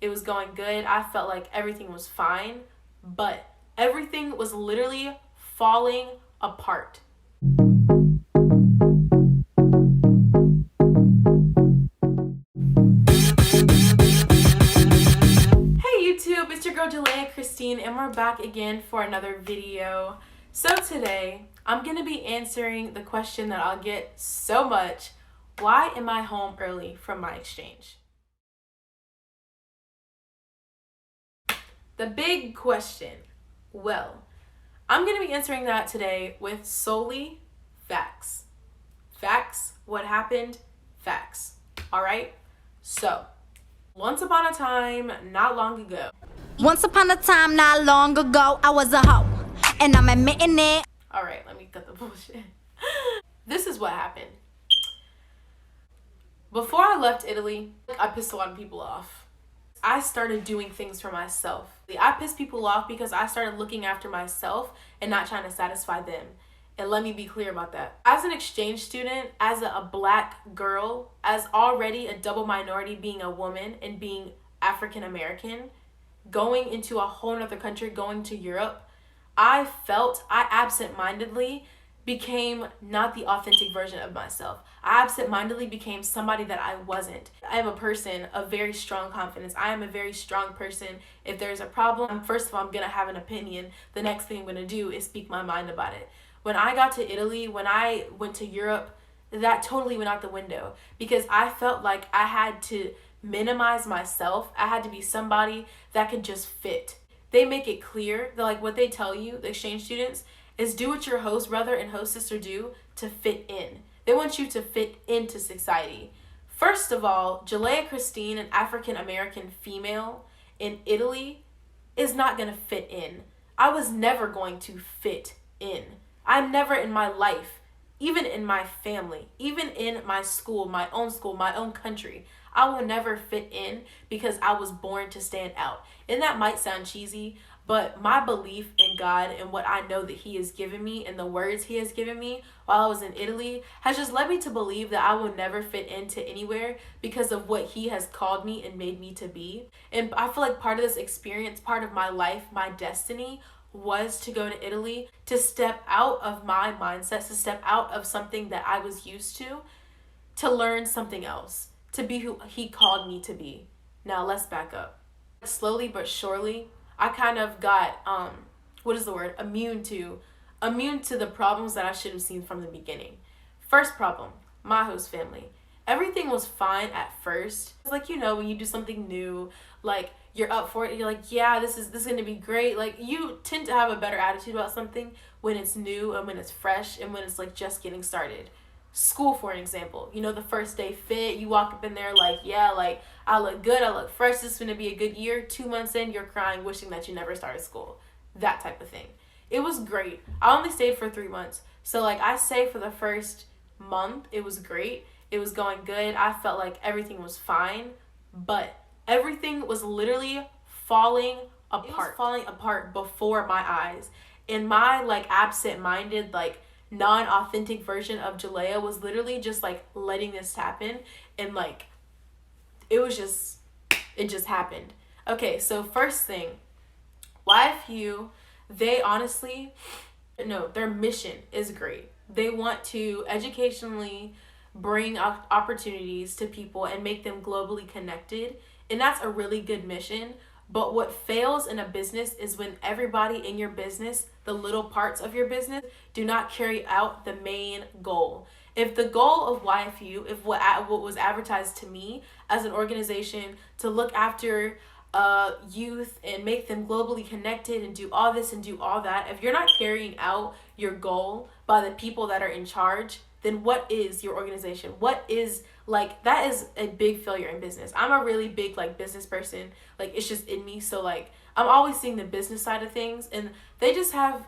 It was going good. I felt like everything was fine, but everything was literally falling apart. YouTube, it's your girl Jalea Christine, and we're back again for another video. So today, I'm going to be answering the question that I'll get so much: why am I home early from my exchange? The big question. Well, I'm going to be answering that today with solely facts. Facts, what happened, facts. Alright? So, once upon a time, not long ago. Once upon a time, not long ago, I was a hoe, and I'm admitting it. Alright, let me cut the bullshit. This is what happened. Before I left Italy, I pissed a lot of people off. I started doing things for myself. I pissed people off because I started looking after myself and not trying to satisfy them. And let me be clear about that. As an exchange student, as a black girl, as already a double minority, being a woman and being African American, going into a whole nother country, going to Europe, I absent-mindedly became not the authentic version of myself. I absent-mindedly became somebody that I wasn't. I am a person of very strong confidence. I am a very strong person. If there's a problem, first of all, I'm gonna have an opinion. The next thing I'm gonna do is speak my mind about it. When I got to Italy, when I went to Europe, that totally went out the window because I felt like I had to minimize myself. I had to be somebody that could just fit. They make it clear that, like, what they tell you, the exchange students, is do what your host brother and host sister do to fit in. They want you to fit into society. First of all, Jalea Christine, an African American female in Italy, is not going to fit in. I was never going to fit in. I'm never in my life, even in my family, even in my school, my own country, I will never fit in because I was born to stand out. And that might sound cheesy, but my belief in God and what I know that He has given me and the words He has given me while I was in Italy has just led me to believe that I will never fit into anywhere because of what He has called me and made me to be. And I feel like part of this experience, part of my life, my destiny, was to go to Italy, to step out of my mindset, to step out of something that I was used to learn something else, to be who He called me to be. Now let's back up. Slowly but surely, I kind of got, immune to the problems that I should have seen from the beginning. First problem, my host family. Everything was fine at first. It's like, when you do something new, like, you're up for it, you're like, yeah, this is going to be great. Like, you tend to have a better attitude about something when it's new and when it's fresh and when it's, like, just getting started. School, for an example, the first day fit, you walk up in there like, yeah, like, I look good, I look fresh, this is going to be a good year. 2 months in, you're crying, wishing that you never started school. That type of thing. It was great. I only stayed for 3 months. So, like, I say for the first month, it was great. It was going good. I felt like everything was fine, but everything was literally falling apart. It was falling apart before my eyes. And my, like, absent-minded, like, non-authentic version of Jalea was literally just, like, letting this happen. And, like, it just happened. Okay, so first thing, YFU, their mission is great. They want to educationally bring opportunities to people and make them globally connected. And that's a really good mission. But what fails in a business is when everybody in your business, the little parts of your business, do not carry out the main goal. If the goal of YFU, if what was advertised to me as an organization to look after youth and make them globally connected and do all this and do all that, if you're not carrying out your goal by the people that are in charge, then what is your organization? What is, like, that is a big failure in business. I'm a really big, like, business person. Like, it's just in me. So, like, I'm always seeing the business side of things, and they just have,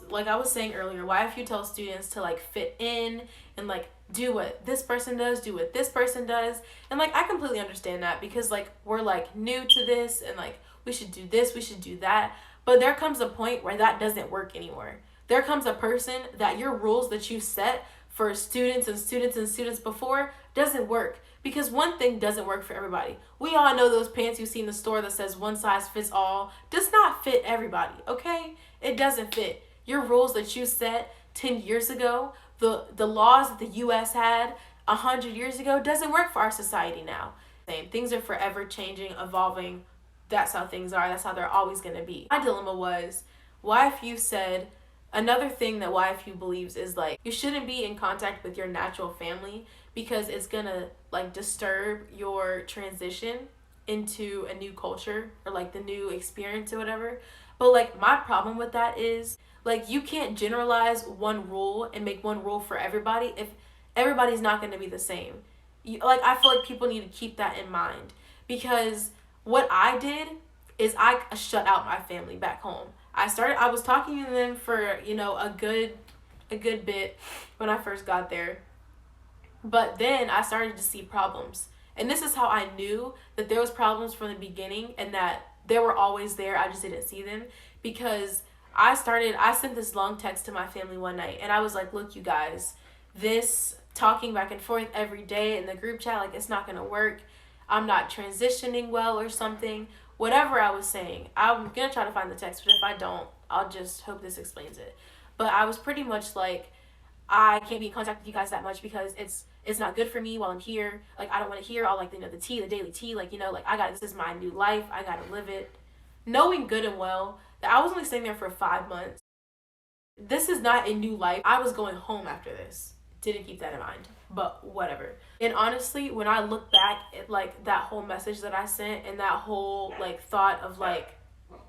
like I was saying earlier, YFU tells students to, like, fit in and, like, do what this person does, do what this person does. And, like, I completely understand that because, like, we're, like, new to this and, like, we should do this, we should do that. But there comes a point where that doesn't work anymore. There comes a person that your rules that you set for students and students and students before doesn't work Because one thing doesn't work for everybody. We all know those pants you see in the store that says one size fits all does not fit everybody, okay? It doesn't fit. Your rules that you set 10 years ago, the laws that the US had 100 years ago doesn't work for our society now. Same. Things are forever changing, evolving. That's how things are. That's how they're always going to be. My dilemma was, YFU said, another thing that YFU believes is like, you shouldn't be in contact with your natural family because it's going to like disturb your transition into a new culture or like the new experience or whatever. But like my problem with that is like you can't generalize one rule and make one rule for everybody if everybody's not going to be the same. Like I feel like people need to keep that in mind, because what I did is I shut out my family back home. I was talking to them for, you know, a good bit when I first got there. But then I started to see problems. And this is how I knew that there was problems from the beginning and that they were always there. I just didn't see them, because I sent this long text to my family one night and I was like, look, you guys, this talking back and forth every day in the group chat, like it's not going to work. I'm not transitioning well or something. Whatever I was saying, I'm going to try to find the text, but if I don't, I'll just hope this explains it. But I was pretty much like, I can't be in contact with you guys that much because it's not good for me while I'm here. Like, I don't want to hear all, like, you know, the tea, the daily tea. Like, you know, like, this is my new life. I got to live it. Knowing good and well that I was only staying there for 5 months. This is not a new life. I was going home after this. Didn't keep that in mind, but whatever. And honestly, when I look back at like that whole message that I sent and that whole like thought of like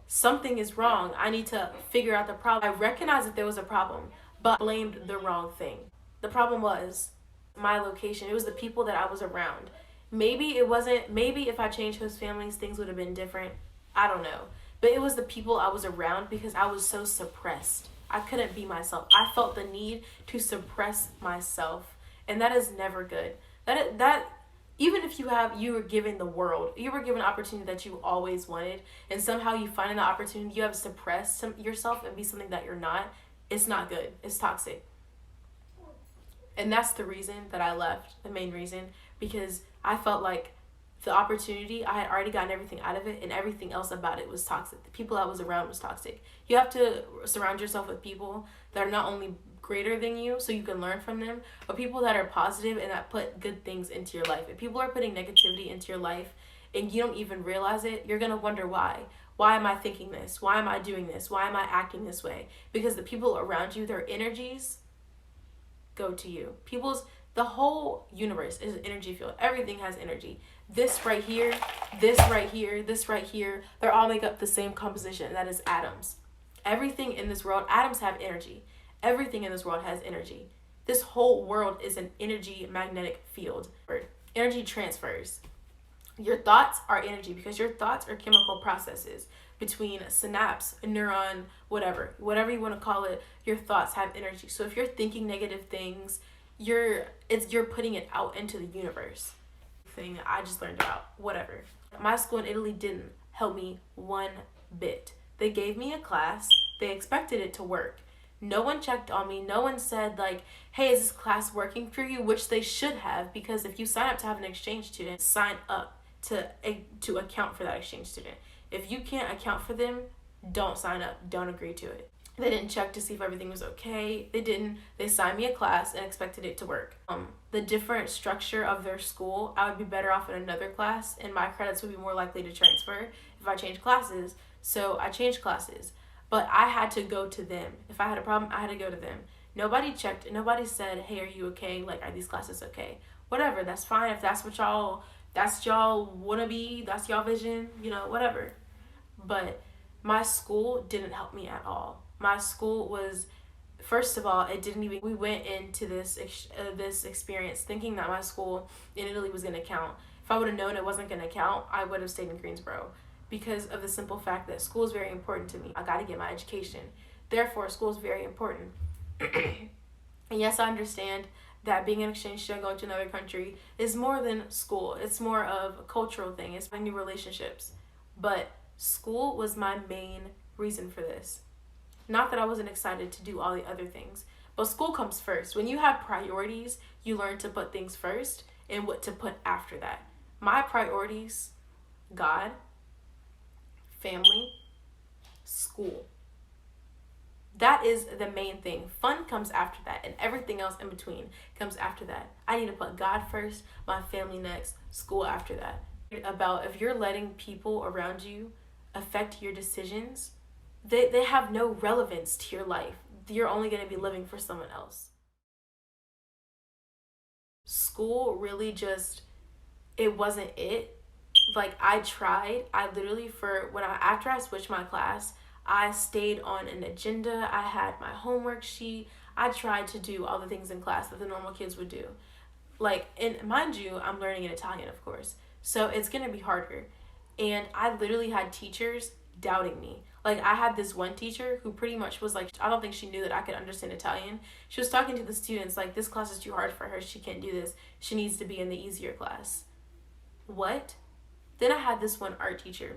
something is wrong, I need to figure out the problem. I recognized that there was a problem, but blamed the wrong thing. The problem was my location. It was the people that I was around. Maybe if I changed host families, things would have been different. I don't know. But it was the people I was around because I was so suppressed. I couldn't be myself. I felt the need to suppress myself, and that is never good. That even if you were given the world, you were given an opportunity that you always wanted, and somehow you find an opportunity, you have to suppress yourself and be something that you're not. It's not good. It's toxic. And that's the reason that I left, the main reason, because I felt like the opportunity, I had already gotten everything out of it, and everything else about it was toxic. The people I was around was toxic. You have to surround yourself with people that are not only greater than you so you can learn from them, but people that are positive and that put good things into your life. If people are putting negativity into your life and you don't even realize it, you're going to wonder why. Why am I thinking this? Why am I doing this? Why am I acting this way? Because the people around you, their energies go to you. The whole universe is an energy field. Everything has energy. This right here, this right here, this right here, they all make up the same composition. That is atoms. Everything in this world, atoms have energy. Everything in this world has energy. This whole world is an energy magnetic field. Energy transfers. Your thoughts are energy because your thoughts are chemical processes between a synapse, a neuron, whatever you want to call it. Your thoughts have energy. So if you're thinking negative things, you're putting it out into the universe. Thing I just learned about, whatever. My school in Italy didn't help me one bit. They gave me a class. They expected it to work. No one checked on me. No one said like, hey, is this class working for you? Which they should have, because if you sign up to have an exchange student, sign up to account for that exchange student. If you can't account for them, don't sign up. Don't agree to it. They didn't check to see if everything was okay. They didn't. They signed me a class and expected it to work. The different structure of their school, I would be better off in another class, and my credits would be more likely to transfer if I changed classes. So I changed classes. But I had to go to them. If I had a problem, I had to go to them. Nobody checked. Nobody said, hey, are you okay? Like, are these classes okay? Whatever. That's fine. If that's what y'all want to be, that's y'all vision, you know, whatever. But my school didn't help me at all. My school was, first of all, we went into this experience thinking that my school in Italy was going to count. If I would have known it wasn't going to count, I would have stayed in Greensboro, because of the simple fact that school is very important to me. I got to get my education. Therefore, school is very important. And yes, I understand that being an exchange student going to another country is more than school. It's more of a cultural thing. It's my new relationships. But school was my main reason for this. Not that I wasn't excited to do all the other things, but school comes first. When you have priorities, you learn to put things first, and what to put after that. My priorities: God, family, school. That is the main thing. Fun comes after that, and everything else in between comes after that. I need to put God first, my family next, school after that. About if you're letting people around you affect your decisions, they have no relevance to your life. You're only going to be living for someone else. School really just, it wasn't it. Like, I tried. I literally, after I switched my class, I stayed on an agenda. I had my homework sheet. I tried to do all the things in class that the normal kids would do. Like, and mind you, I'm learning in Italian, of course, so it's gonna be harder. And I literally had teachers doubting me. Like, I had this one teacher who pretty much was like, I don't think she knew that I could understand Italian. She was talking to the students like, this class is too hard for her, she can't do this, she needs to be in the easier class. What? Then I had this one art teacher,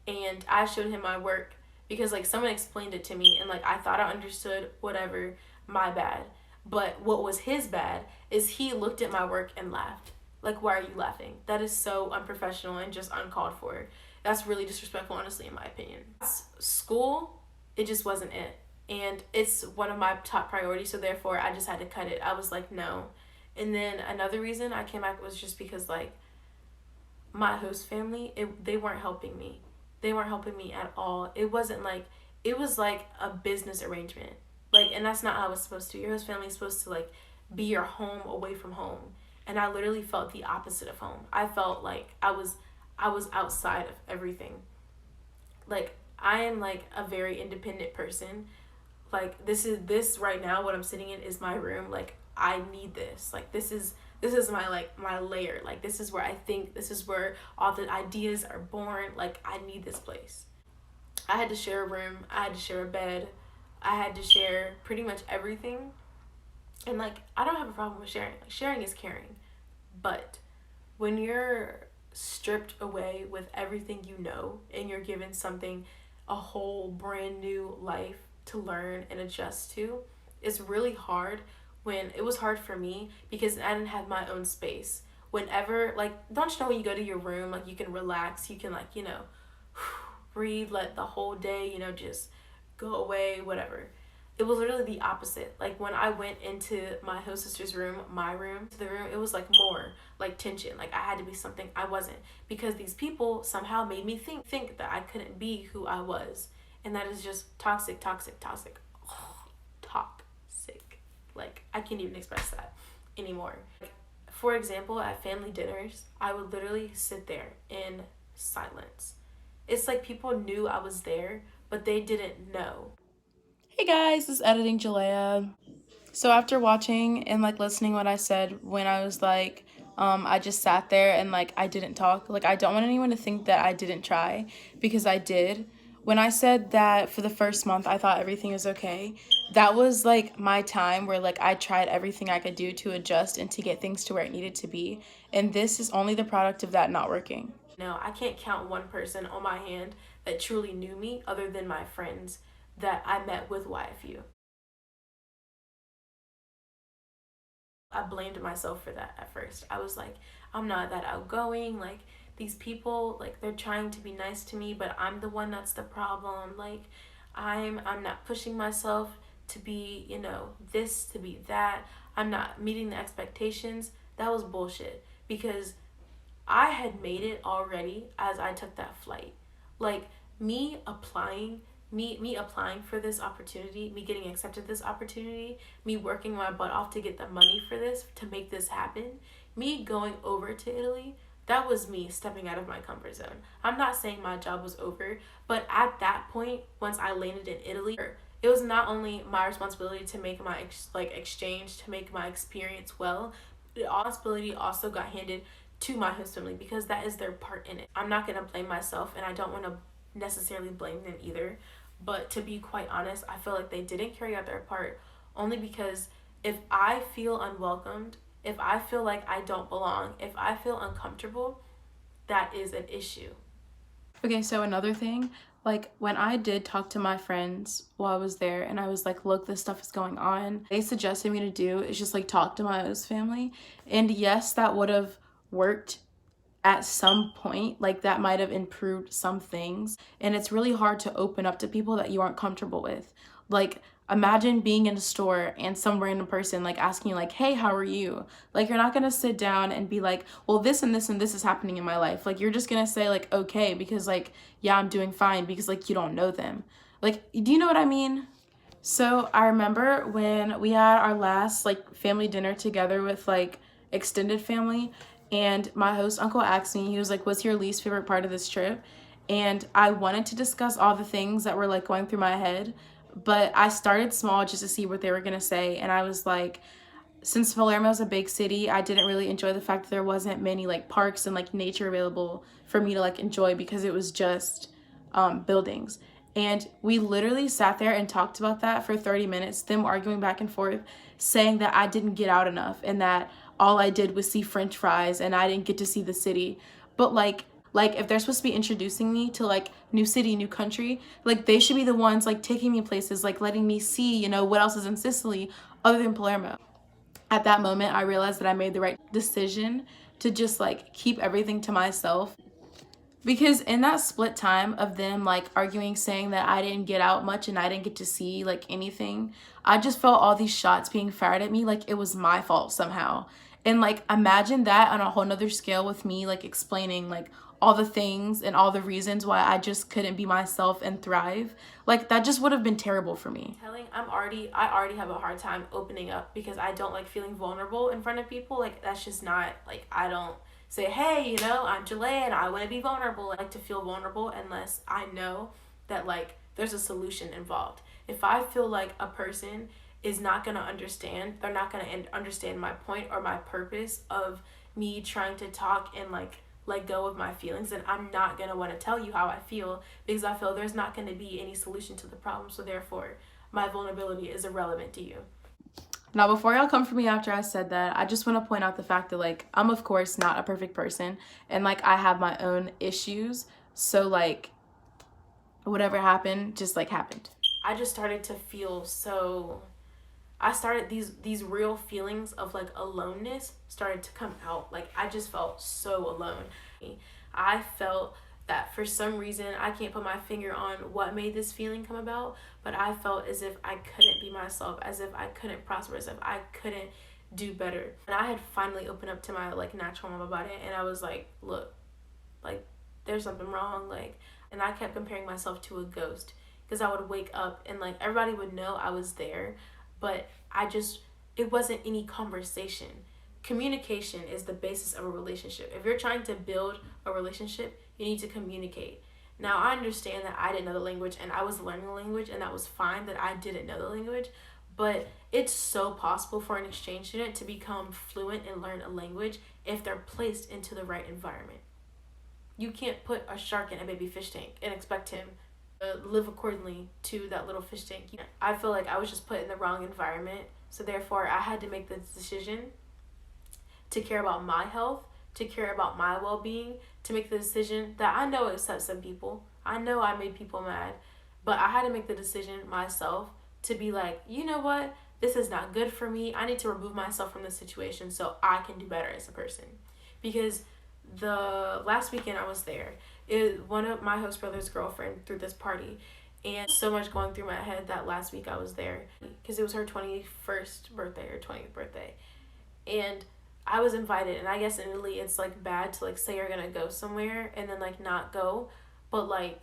and I showed him my work because like someone explained it to me, and like I thought I understood, whatever, my bad. But what was his bad is he looked at my work and laughed. Like, why are you laughing? That is so unprofessional and just uncalled for. That's really disrespectful, honestly, in my opinion. School, it just wasn't it. And it's one of my top priorities, so therefore I just had to cut it. I was like, no. And then another reason I came back was just because like my host family, they weren't helping me. They weren't helping me at all. It wasn't like, it was like a business arrangement. Like, and that's not how it was supposed to. Your host family is supposed to like be your home away from home. And I literally felt the opposite of home. I felt like I was outside of everything. Like, I am like a very independent person. Like, this right now, what I'm sitting in is my room. Like, I need this. Like, this is my like my lair. Like, this is where I think, this is where all the ideas are born. Like, I need this place. I had to share a room, I had to share a bed, I had to share pretty much everything. And like, I don't have a problem with sharing. Like, sharing is caring. But when you're stripped away with everything you know, and you're given something, a whole brand new life to learn and adjust to, it's really hard. When it was hard for me because I didn't have my own space. Whenever, like, don't you know when you go to your room, like, you can relax, you can like, breathe, let the whole day, just go away, whatever. It was literally the opposite. Like, when I went into my host sister's room, my room, to the room, it was like more like tension. Like, I had to be something I wasn't, because these people somehow made me think that I couldn't be who I was. And that is just toxic, toxic, toxic. Toxic. Like, I can't even express that anymore. Like, for example, at family dinners, I would literally sit there in silence. It's like people knew I was there, but they didn't know. Hey guys, this is Editing Jalea. So after watching and like listening what I said when I was like, I just sat there and like I didn't talk. Like, I don't want anyone to think that I didn't try, because I did. When I said that for the first month I thought everything was okay, that was like my time where like I tried everything I could do to adjust and to get things to where it needed to be. And this is only the product of that not working. No, I can't count one person on my hand that truly knew me other than my friends that I met with YFU. I blamed myself for that at first. I was like, I'm not that outgoing. Like, these people, like, they're trying to be nice to me, but I'm the one that's the problem. Like, I'm not pushing myself to be, this, to be that. I'm not meeting the expectations. That was bullshit, because I had made it already as I took that flight. Like, me applying for this opportunity, me getting accepted this opportunity, me working my butt off to get the money for this, to make this happen, me going over to Italy, that was me stepping out of my comfort zone. I'm not saying my job was over, but at that point, once I landed in Italy, it was not only my responsibility to make my exchange, to make my experience well, the responsibility also got handed to my host family, because that is their part in it. I'm not going to blame myself, and I don't want to necessarily blame them either. But to be quite honest, I feel like they didn't carry out their part, only because if I feel unwelcomed, if I feel like I don't belong, if I feel uncomfortable, that is an issue. Okay, so another thing, like when I did talk to my friends while I was there and I was like, look, this stuff is going on, they suggested me to do is just like talk to my host family. And yes, that would have worked at some point, like that might have improved some things. And it's really hard to open up to people that you aren't comfortable with. Like, imagine being in a store and some random person like asking you like, hey, how are you? Like, you're not gonna sit down and be like, well, this and this and this is happening in my life. Like, you're just gonna say like, okay, because like, yeah, I'm doing fine, because like you don't know them. Like, do you know what I mean? So I remember when we had our last like family dinner together with like extended family, and my host uncle asked me, he was like, what's your least favorite part of this trip? And I wanted to discuss all the things that were like going through my head, but I started small just to see what they were gonna say. And I was like, since Palermo is a big city, I didn't really enjoy the fact that there wasn't many like parks and like nature available for me to like enjoy, because it was just buildings. And we literally sat there and talked about that for 30 minutes, them arguing back and forth, saying that I didn't get out enough and that all I did was see French fries and I didn't get to see the city. But like if they're supposed to be introducing me to like new city, new country, like they should be the ones like taking me places, like letting me see, you know, what else is in Sicily other than Palermo. At that moment, I realized that I made the right decision to just like keep everything to myself. Because in that split time of them like arguing, saying that I didn't get out much and I didn't get to see like anything, I just felt all these shots being fired at me like it was my fault somehow. And like imagine that on a whole nother scale with me like explaining like all the things and all the reasons why I just couldn't be myself and thrive. Like that just would have been terrible for me. I already have a hard time opening up because I don't like feeling vulnerable in front of people. Like that's just not like, I don't say, hey, you know, I'm Jaleigh and I want to be vulnerable. I like to feel vulnerable unless I know that like there's a solution involved. If I feel like a person is not going to understand, they're not going to understand my point or my purpose of me trying to talk and like let go of my feelings, then I'm not going to want to tell you how I feel, because I feel there's not going to be any solution to the problem. So therefore, my vulnerability is irrelevant to you. Now, before y'all come for me after I said that, I just want to point out the fact that, like, I'm, of course, not a perfect person. And, like, I have my own issues. So, like, whatever happened, just, like, happened. I just started to feel so... I started these real feelings of, like, aloneness started to come out. Like, I just felt so alone. I felt that for some reason, I can't put my finger on what made this feeling come about, but I felt as if I couldn't be myself, as if I couldn't prosper, as if I couldn't do better. And I had finally opened up to my like natural mom about it, and I was like, look, like there's something wrong, like, and I kept comparing myself to a ghost, because I would wake up and like everybody would know I was there, but it wasn't any conversation. Communication is the basis of a relationship. If you're trying to build a relationship, you need to communicate. Now, I understand that I didn't know the language and I was learning the language, and that was fine that I didn't know the language, but it's so possible for an exchange student to become fluent and learn a language if they're placed into the right environment. You can't put a shark in a baby fish tank and expect him to live accordingly to that little fish tank. I feel like I was just put in the wrong environment, so therefore I had to make the decision to care about my health, to care about my well-being, to make the decision that I know upset some people. I know I made people mad, but I had to make the decision myself to be like, you know what? This is not good for me. I need to remove myself from this situation so I can do better as a person. Because the last weekend I was there, one of my host brother's girlfriend threw this party, and so much going through my head that last week I was there because it was her 21st birthday or 20th birthday. And I was invited, and I guess in Italy it's like bad to like say you're gonna go somewhere and then like not go, but like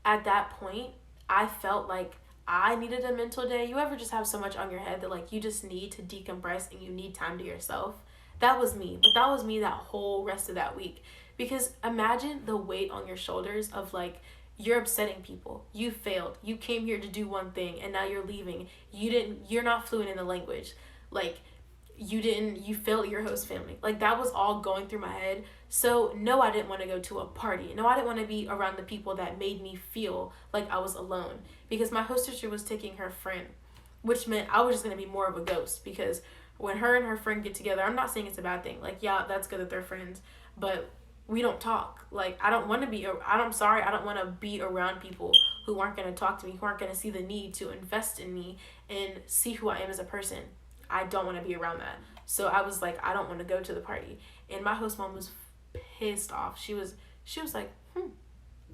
at that point I felt like I needed a mental day. You ever just have so much on your head that like you just need to decompress and you need time to yourself? That was me, but that was me that whole rest of that week. Because imagine the weight on your shoulders of like, you're upsetting people, you failed, you came here to do one thing and now you're leaving, you're not fluent in the language, like you failed your host family. Like that was all going through my head. So no, I didn't want to go to a party. No, I didn't want to be around the people that made me feel like I was alone, because my host sister was taking her friend, which meant I was just going to be more of a ghost. Because when her and her friend get together, I'm not saying it's a bad thing. Like, yeah, that's good that they're friends, but we don't talk. Like, I don't want to be, I'm sorry, I don't want to be around people who aren't going to talk to me, who aren't going to see the need to invest in me and see who I am as a person. I don't want to be around that. So I was like, I don't want to go to the party. And my host mom was pissed off. She was like,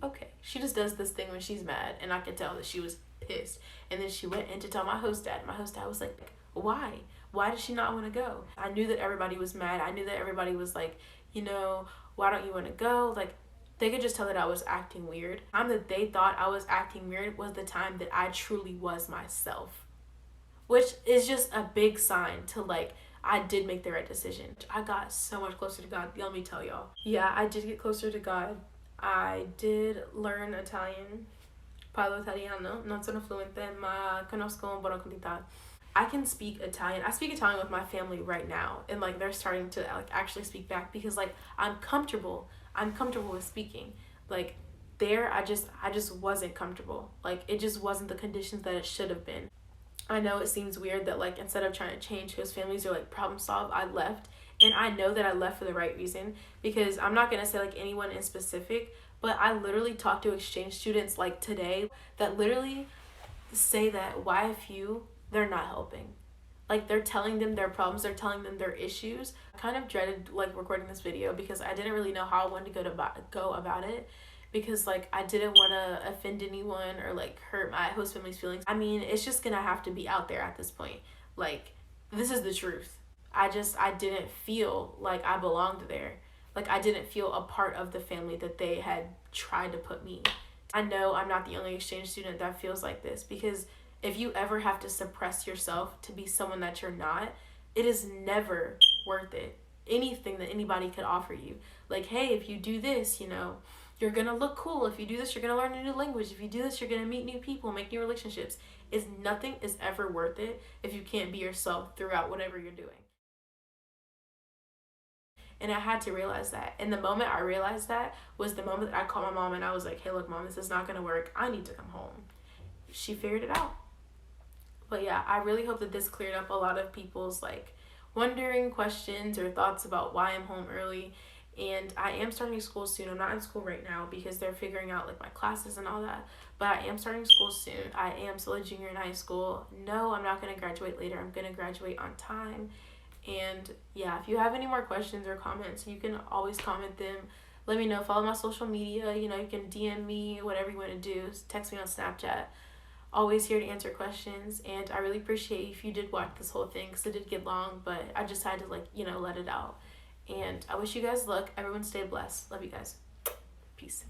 okay. She just does this thing when she's mad, and I could tell that she was pissed. And then she went in to tell my host dad. My host dad was like, why? Why does she not want to go? I knew that everybody was mad. I knew that everybody was like, why don't you want to go? Like, they could just tell that I was acting weird. The time that they thought I was acting weird was the time that I truly was myself, which is just a big sign to, like, I did make the right decision. I got so much closer to God. Let me tell y'all. Yeah, I did get closer to God. I did learn Italian. Parlo italiano. Non sono fluente, ma conosco un buona quantità. I can speak Italian. I speak Italian with my family right now, and like they're starting to like actually speak back because like I'm comfortable with speaking. Like there I just wasn't comfortable. Like it just wasn't the conditions that it should have been. I know it seems weird that like instead of trying to change whose families or like problem solve, I left. And I know that I left for the right reason, because I'm not going to say like anyone in specific, but I literally talked to exchange students like today that literally say that YFU, they're not helping. Like they're telling them their problems, they're telling them their issues. I kind of dreaded like recording this video because I didn't really know how I wanted to go about it, because like I didn't want to offend anyone or like hurt my host family's feelings. I mean, it's just gonna have to be out there at this point. Like, this is the truth. I didn't feel like I belonged there. Like I didn't feel a part of the family that they had tried to put me. I know I'm not the only exchange student that feels like this, because if you ever have to suppress yourself to be someone that you're not, it is never worth it. Anything that anybody could offer you. Like, hey, if you do this, you're gonna look cool. If you do this, you're gonna learn a new language. If you do this, you're gonna meet new people, make new relationships. Nothing is ever worth it if you can't be yourself throughout whatever you're doing. And I had to realize that. And the moment I realized that was the moment that I called my mom and I was like, hey, look, Mom, this is not gonna work. I need to come home. She figured it out. But yeah, I really hope that this cleared up a lot of people's like wondering questions or thoughts about why I'm home early. And I am starting school soon. I'm not in school right now because they're figuring out like my classes and all that. But I am starting school soon. I am still a junior in high school. No, I'm not going to graduate later. I'm going to graduate on time. And yeah, if you have any more questions or comments, you can always comment them. Let me know. Follow my social media. You can DM me, whatever you want to do. Text me on Snapchat. Always here to answer questions. And I really appreciate you if you did watch this whole thing, because it did get long, but I just had to let it out. And I wish you guys luck. Everyone stay blessed. Love you guys. Peace.